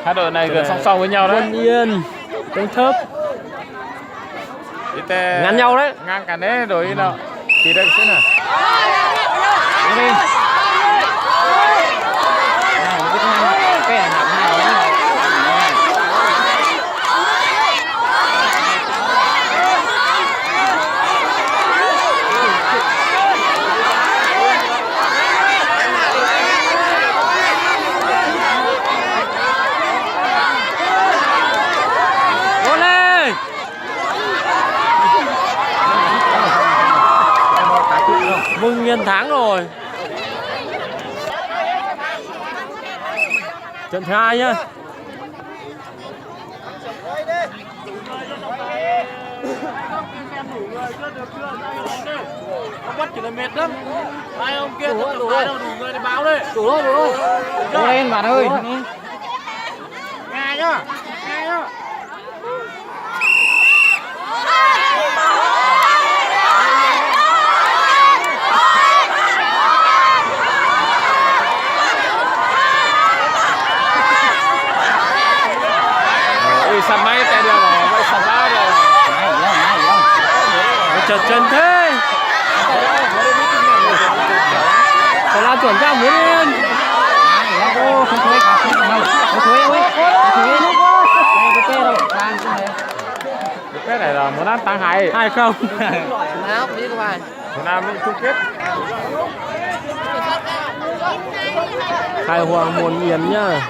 Hai đội này gần song song với nhau đấy. Quân Yên, Đông Thớp Ngăn nhau đấy. Ngang cả đấy rồi nào. Thì đây sẽ nào. Đi. Mừng Yên thắng rồi. Trận thứ 2 nhá. Không bắt chỉ là mệt lắm. Ai ông kia không đủ ai đâu, đủ người để báo đây. Đủ rồi, đủ rồi. Cố lên bạn ơi. Nghe nhá. Nghe nhá. Săn máy tay đưa vào vậy săn lá rồi. Chật chân thế. Phải là chuẩn ra muốn lên. Ô, không thuế cả, không thuế ơi. Không thuế đâu. Đây cái đâu, đang cái này. Cái này là muốn ăn tăng 2 không? Nào, đi các bạn. Việt Nam mới chung kết. Khai Hoàng Muôn Yên nhá.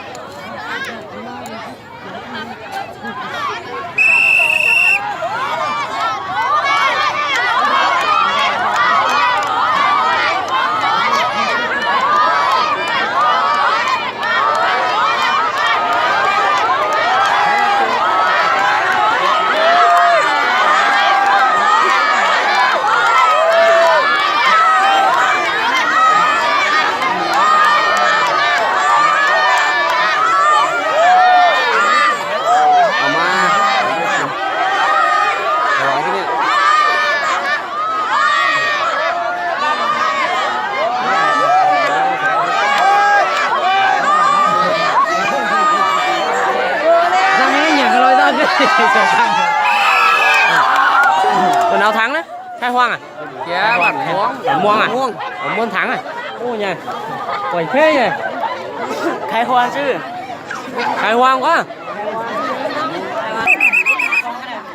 Còn nào thắng đấy? Khai Hoang à? Kìa, bản Muông à? Muông thắng à? Ô nhỉ. Quẩy thế nhỉ? Khai Hoang chứ. Khai Hoang quá.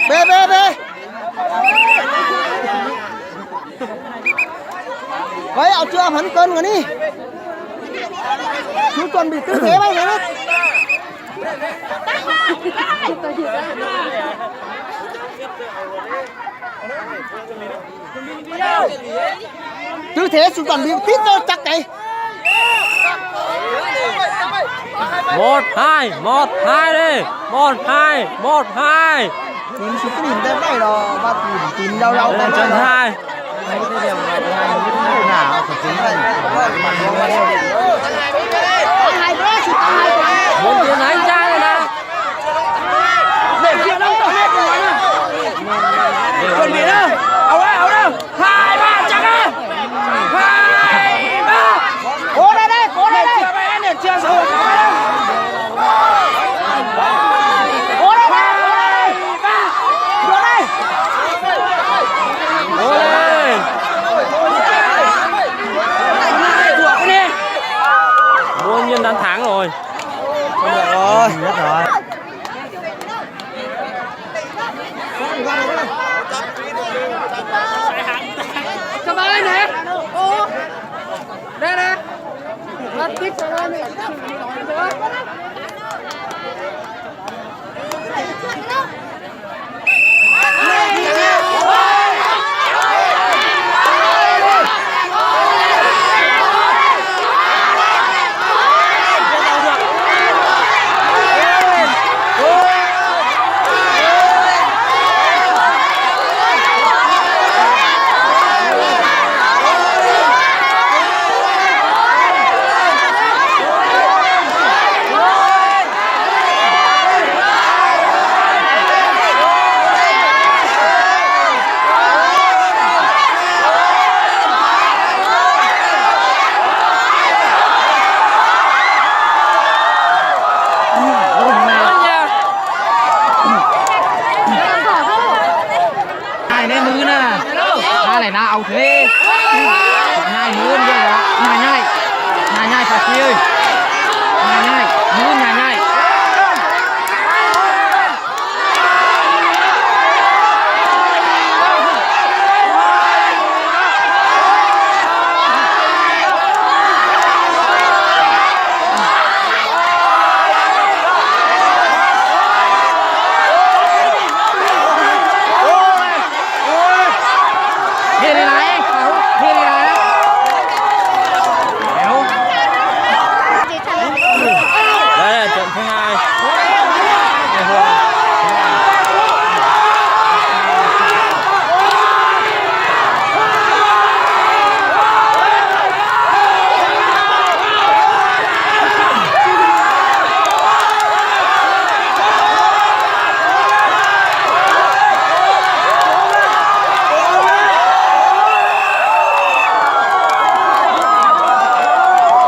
Bê. Vậy ảo chưa hắn cân rồi đi. Chú chuẩn bị tư thế bay đấy. Tư thế chú chuẩn bị tít cho chắc cái. 1-2 đi. 1-2. Tìm chú cái đỉnh tên này đó, ba tìm đâu Đây trận 2. Một tiền anh trai rồi nè. Chuẩn bị đâu? Áo đâu? 2, 3 chắc á. 2, 3. Cố đây. Chưa bay để chưa rồi. Cố đây. 2, 3. Cố đây. Cố lên. Muôn Yên đang thắng rồi. Nhất rồi. Các bạn nè. Ô. Đây. Bắt tích cho nó này. ảo thế nhai mướn vậy đó nhai phải chi ơi nhai mướn nhai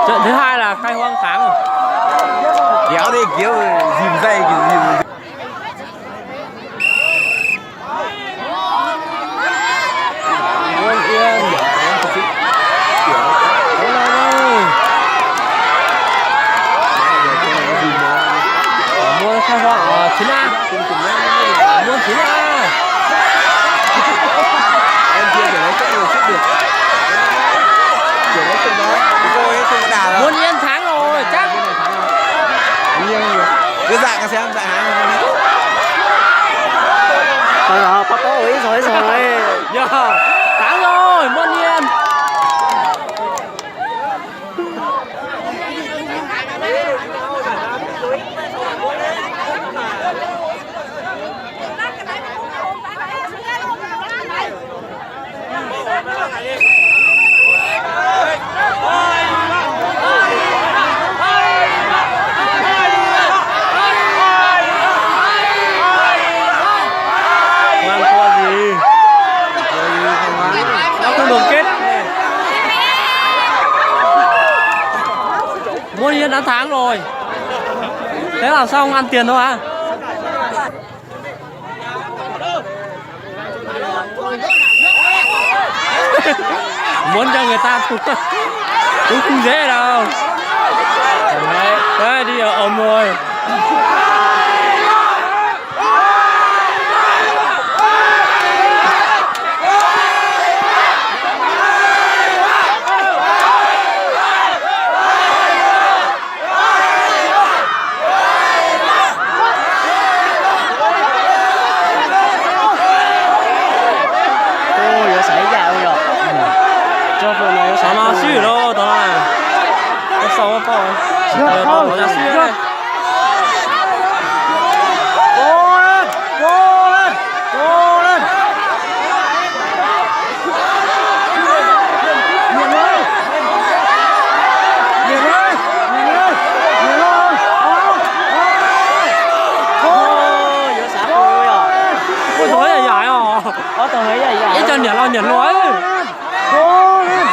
Trận thứ hai là Khai Hoang thắng rồi. Kéo đi kéo dìm dây dìm. Muôn Yên. Muôn Khai Hoang 9A. Muôn 9A. Em kia kiểu đấy chắc người xếp được. Kiểu đấy không đó. Cô ấy không đà đâu. Muôn Yên thắng rồi, chắc. Cứ dạng xem dạng hả? Rồi, có tố ý rồi. Giờ, thắng rồi, Muôn Yên. Ngoan thua gì? Nó không được kết. Muôn Yên đã thắng rồi. Thế là sao không ăn tiền thôi à? Muốn cho người ta cũng không dễ đâu. Đấy, đi ở ôm rồi. Nó xíu đâu, đó là nó sâu nó to. Nó ra xíu đây. Cô lên. Ôi tối là dài à? Có tôi thấy là dài. Cái chân nhảy lo nhảy nói. Cô lên.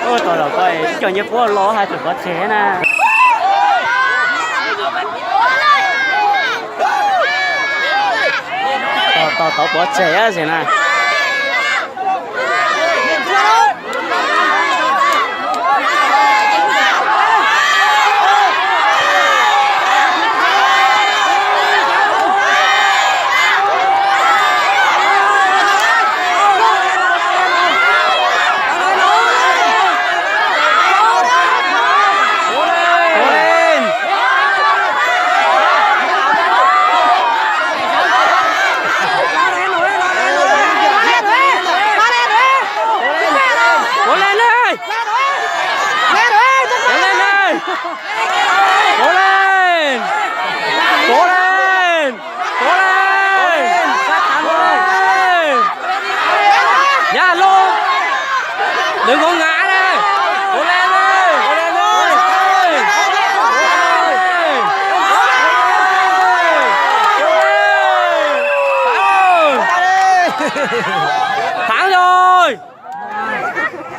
Ôi tôi là coi kiểu như của lo hay phải có chế nè. Tao bỏ chế á gì nè. Đừng có ngã đây. Cố lên đi. Cố lên đi. Thắng rồi.